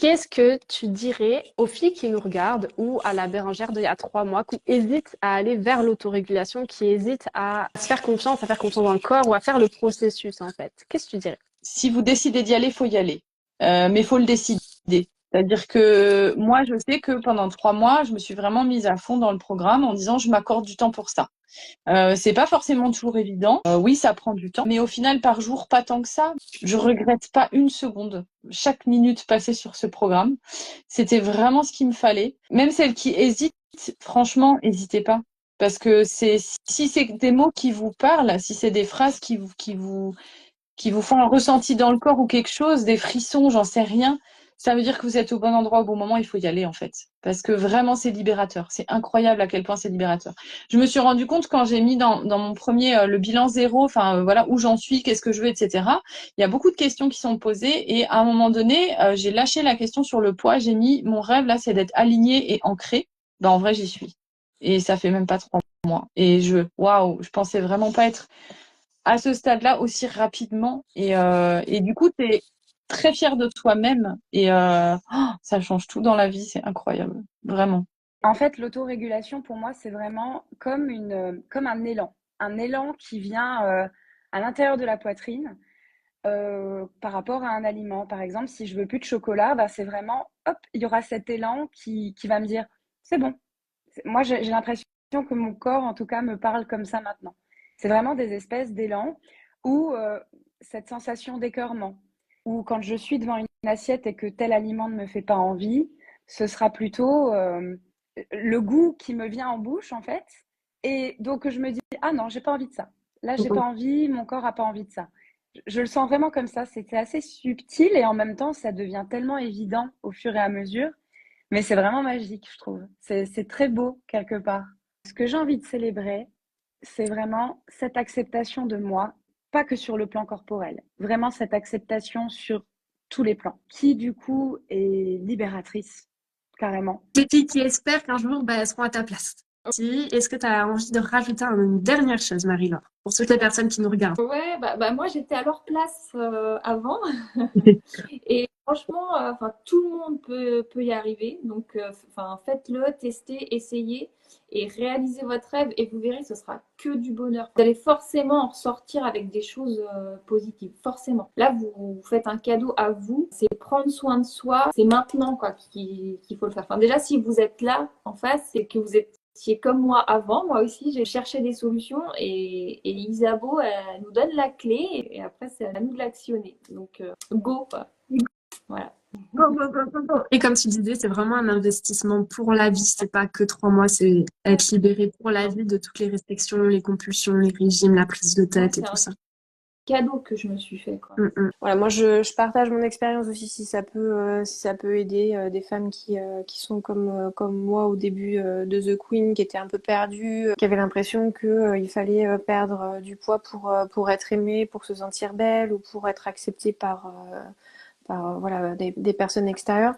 Qu'est-ce que tu dirais aux filles qui nous regardent ou à la Bérengère d'il y a 3 mois qui hésitent à aller vers l'autorégulation, qui hésitent à se faire confiance dans le corps ou à faire le processus en fait? Qu'est-ce que tu dirais? Si vous décidez d'y aller, il faut y aller. Mais il faut le décider. C'est-à-dire que moi, je sais que pendant 3 mois, je me suis vraiment mise à fond dans le programme en disant je m'accorde du temps pour ça. C'est pas forcément toujours évident. Oui, ça prend du temps, mais au final, par jour, pas tant que ça. Je regrette pas une seconde. Chaque minute passée sur ce programme, c'était vraiment ce qu'il me fallait. Même celles qui hésitent, franchement, n'hésitez pas. Parce que si c'est des mots qui vous parlent, si c'est des phrases qui vous font un ressenti dans le corps ou quelque chose, des frissons, j'en sais rien, ça veut dire que vous êtes au bon endroit au bon moment, il faut y aller en fait. Parce que vraiment, c'est libérateur. C'est incroyable à quel point c'est libérateur. Je me suis rendu compte quand j'ai mis dans mon premier le bilan zéro, enfin voilà, où j'en suis, qu'est-ce que je veux, etc. Il y a beaucoup de questions qui sont posées et à un moment donné, j'ai lâché la question sur le poids. J'ai mis mon rêve là, c'est d'être aligné et ancré. Ben, en vrai, j'y suis. Et ça fait même pas 3 mois. Et waouh, je pensais vraiment pas être à ce stade-là aussi rapidement. Et du coup, tu es très fier de toi-même et ça change tout dans la vie, c'est incroyable, vraiment. En fait, l'autorégulation, pour moi, c'est vraiment comme un élan qui vient à l'intérieur de la poitrine par rapport à un aliment. Par exemple, si je veux plus de chocolat, bah, c'est vraiment, hop, il y aura cet élan qui va me dire, c'est bon. Moi, j'ai l'impression que mon corps, en tout cas, me parle comme ça maintenant. C'est vraiment des espèces d'élan ou cette sensation d'écœurement, ou quand je suis devant une assiette et que tel aliment ne me fait pas envie, ce sera plutôt le goût qui me vient en bouche, en fait. Et donc, je me dis, ah non, j'ai pas envie de ça. Là, j'ai pas envie, mon corps a pas envie de ça. Je le sens vraiment comme ça. C'était assez subtil et en même temps, ça devient tellement évident au fur et à mesure. Mais c'est vraiment magique, je trouve. C'est très beau, quelque part. Ce que j'ai envie de célébrer, c'est vraiment cette acceptation de moi, pas que sur le plan corporel, vraiment cette acceptation sur tous les plans, qui du coup est libératrice, carrément. Les filles qui espèrent qu'un jour, elles seront à ta place. Si, est-ce que tu as envie de rajouter une dernière chose, Marie-Laure, pour toutes les personnes qui nous regardent? Ouais, moi j'étais à leur place avant. Et franchement, tout le monde peut y arriver. Donc, faites-le, testez, essayez et réalisez votre rêve et vous verrez, ce sera que du bonheur. Vous allez forcément en ressortir avec des choses positives, forcément. Là, vous faites un cadeau à vous, c'est prendre soin de soi, c'est maintenant quoi qu'il faut le faire. Enfin, déjà, si vous êtes là en face, c'est que vous êtes comme moi avant. Moi aussi, j'ai cherché des solutions et Isabeau, elle nous donne la clé et après, c'est à nous de l'actionner. Donc, go, quoi. Voilà. Go, go, go, go, go. Et comme tu disais, c'est vraiment un investissement pour la vie. C'est pas que 3 mois, c'est être libéré pour la vie de toutes les restrictions, les compulsions, les régimes, la prise de tête et tout ça. Cadeau que je me suis fait, quoi. Voilà, moi je partage mon expérience aussi si ça peut aider des femmes qui sont comme moi au début de The Queen, qui étaient un peu perdues, qui avaient l'impression que il fallait perdre du poids pour être aimée, pour se sentir belle ou pour être acceptée par voilà des personnes extérieures.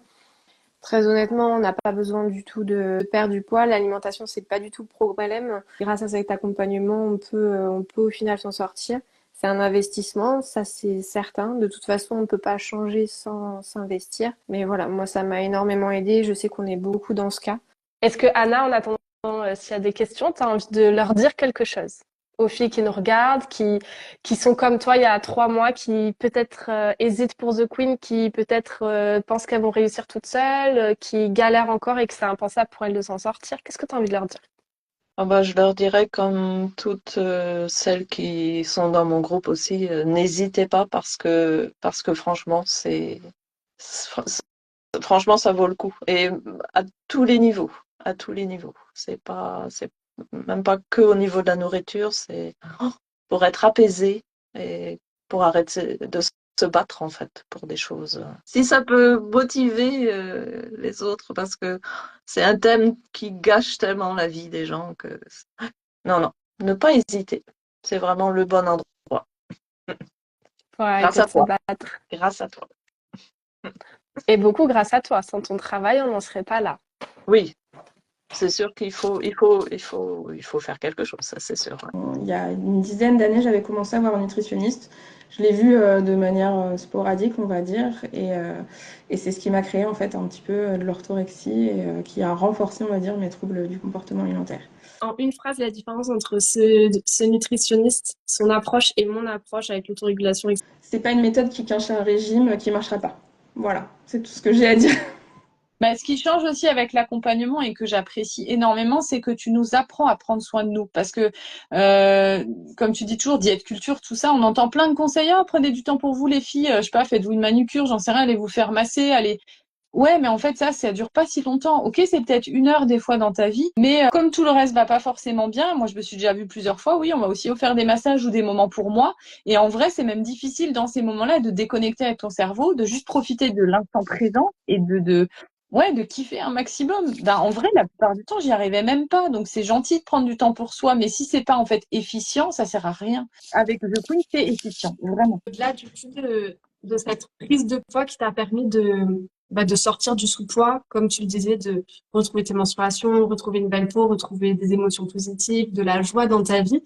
Très honnêtement, on n'a pas besoin du tout de perdre du poids. L'alimentation, c'est pas du tout le problème. Grâce à cet accompagnement, on peut au final s'en sortir. C'est un investissement, ça c'est certain. De toute façon, on ne peut pas changer sans s'investir. Mais voilà, moi ça m'a énormément aidé. Je sais qu'on est beaucoup dans ce cas. Est-ce que Anna, en attendant, s'il y a des questions, tu as envie de leur dire quelque chose? Aux filles qui nous regardent, qui sont comme toi il y a 3 mois, qui peut-être hésitent pour The Queen, qui peut-être pensent qu'elles vont réussir toutes seules, qui galèrent encore et que c'est impensable pour elles de s'en sortir. Qu'est-ce que tu as envie de leur dire? Ah bah, je leur dirais, comme toutes celles qui sont dans mon groupe aussi, n'hésitez pas parce que franchement, franchement, ça vaut le coup. Et à tous les niveaux, à tous les niveaux. C'est même pas que au niveau de la nourriture, c'est pour être apaisé et pour arrêter de se battre en fait pour des choses. Si ça peut motiver les autres, parce que c'est un thème qui gâche tellement la vie des gens que non, non, ne pas hésiter. C'est vraiment le bon endroit. Pour Grâce arrêter à de se toi. battre. Grâce à toi. Et beaucoup grâce à toi. Sans ton travail, on n'en serait pas là. Oui, c'est sûr qu'il faut faire quelque chose, ça c'est sûr. Il y a une dizaine d'années, j'avais commencé à voir un nutritionniste. Je l'ai vu de manière sporadique, on va dire, et c'est ce qui m'a créé en fait un petit peu de l'orthorexie et qui a renforcé, on va dire, mes troubles du comportement alimentaire. En une phrase, la différence entre ce nutritionniste, son approche et mon approche avec l'autorégulation. C'est pas une méthode qui cache un régime qui marchera pas. Voilà, c'est tout ce que j'ai à dire. Bah, ce qui change aussi avec l'accompagnement et que j'apprécie énormément, c'est que tu nous apprends à prendre soin de nous. Parce que, comme tu dis toujours, diète culture, tout ça, on entend plein de conseils. Ah, prenez du temps pour vous, les filles. Je sais pas, faites-vous une manucure, j'en sais rien, allez vous faire masser, allez. Ouais, mais en fait, ça dure pas si longtemps. Ok, c'est peut-être 1 heure des fois dans ta vie, mais comme tout le reste va pas forcément bien, moi je me suis déjà vue plusieurs fois, oui, on m'a aussi offert des massages ou des moments pour moi. Et en vrai, c'est même difficile dans ces moments-là de déconnecter avec ton cerveau, de juste profiter de l'instant présent et ouais, de kiffer un maximum. Ben, en vrai, la plupart du temps, j'y arrivais même pas. Donc c'est gentil de prendre du temps pour soi, mais si c'est pas en fait efficient, ça sert à rien. Avec The Queen, c'est efficient, vraiment. Au-delà de cette prise de poids qui t'a permis de sortir du sous-poids, comme tu le disais, de retrouver tes menstruations, retrouver une belle peau, retrouver des émotions positives, de la joie dans ta vie.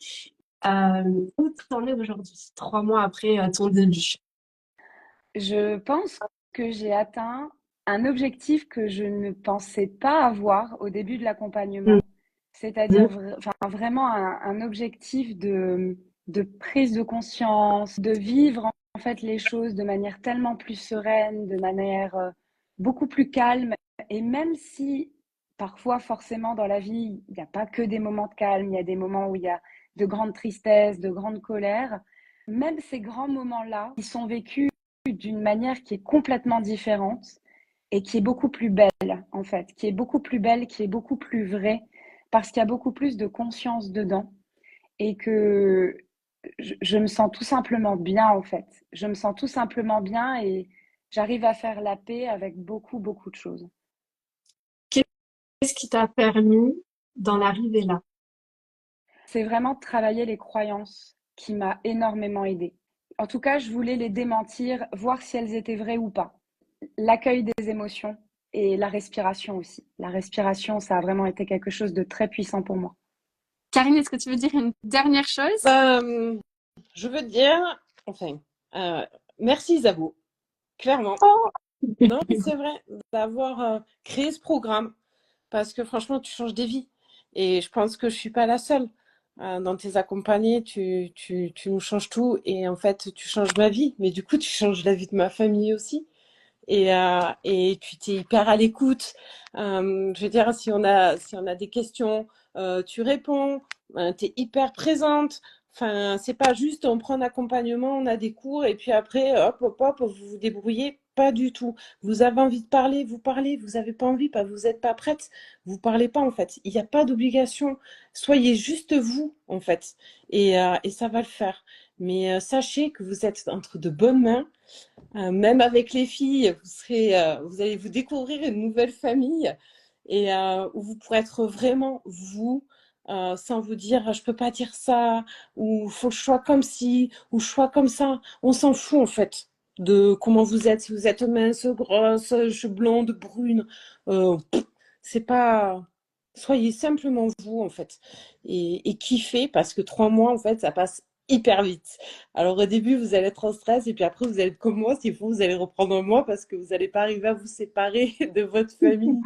Où t'en es aujourd'hui, 3 mois après ton début? Je pense que j'ai atteint un objectif que je ne pensais pas avoir au début de l'accompagnement, c'est-à-dire vraiment un objectif de prise de conscience, de vivre en fait les choses de manière tellement plus sereine, de manière beaucoup plus calme. Et même si parfois, forcément, dans la vie, il n'y a pas que des moments de calme, il y a des moments où il y a de grande tristesse, de grande colère, même ces grands moments-là, ils sont vécus d'une manière qui est complètement différente et qui est beaucoup plus belle, en fait, qui est beaucoup plus belle, qui est beaucoup plus vraie, parce qu'il y a beaucoup plus de conscience dedans et que je me sens tout simplement bien, en fait. Je me sens tout simplement bien et j'arrive à faire la paix avec beaucoup, beaucoup de choses. Qu'est-ce qui t'a permis d'en arriver là? C'est vraiment travailler les croyances qui m'a énormément aidée. En tout cas, je voulais les démentir, voir si elles étaient vraies ou pas. L'accueil des émotions et la respiration aussi. La respiration, ça a vraiment été quelque chose de très puissant pour moi. Karine, est-ce que tu veux dire une dernière chose? Je veux dire, enfin, merci Isabeau, clairement. Non, mais c'est vrai, d'avoir créé ce programme, parce que franchement, tu changes des vies. Et je pense que je suis pas la seule. Dans tes accompagnés, tu nous changes tout. Et en fait, tu changes ma vie. Mais du coup, tu changes la vie de ma famille aussi. Et puis, tu es hyper à l'écoute. Je veux dire, si on a des questions, tu réponds. Tu es hyper présente. Enfin, c'est pas juste on prend un accompagnement, on a des cours et puis après, hop, hop, hop, vous vous débrouillez. Pas du tout. Vous avez envie de parler, vous parlez. Vous n'avez pas envie, pas, vous n'êtes pas prête, vous parlez pas en fait. Il n'y a pas d'obligation. Soyez juste vous en fait. Et ça va le faire. Mais sachez que vous êtes entre de bonnes mains. Même avec les filles, vous allez vous découvrir une nouvelle famille et où vous pourrez être vraiment vous, sans vous dire je peux pas dire ça ou faut que je sois comme ci ou je sois comme ça. On s'en fout en fait de comment vous êtes. Si vous êtes mince, grosse, blonde, brune, c'est pas. Soyez simplement vous en fait et kiffez parce que 3 mois en fait ça passe hyper vite. Alors au début, vous allez être en stress et puis après, vous allez être comme moi. S'il faut, vous allez reprendre un mois parce que vous n'allez pas arriver à vous séparer de votre famille.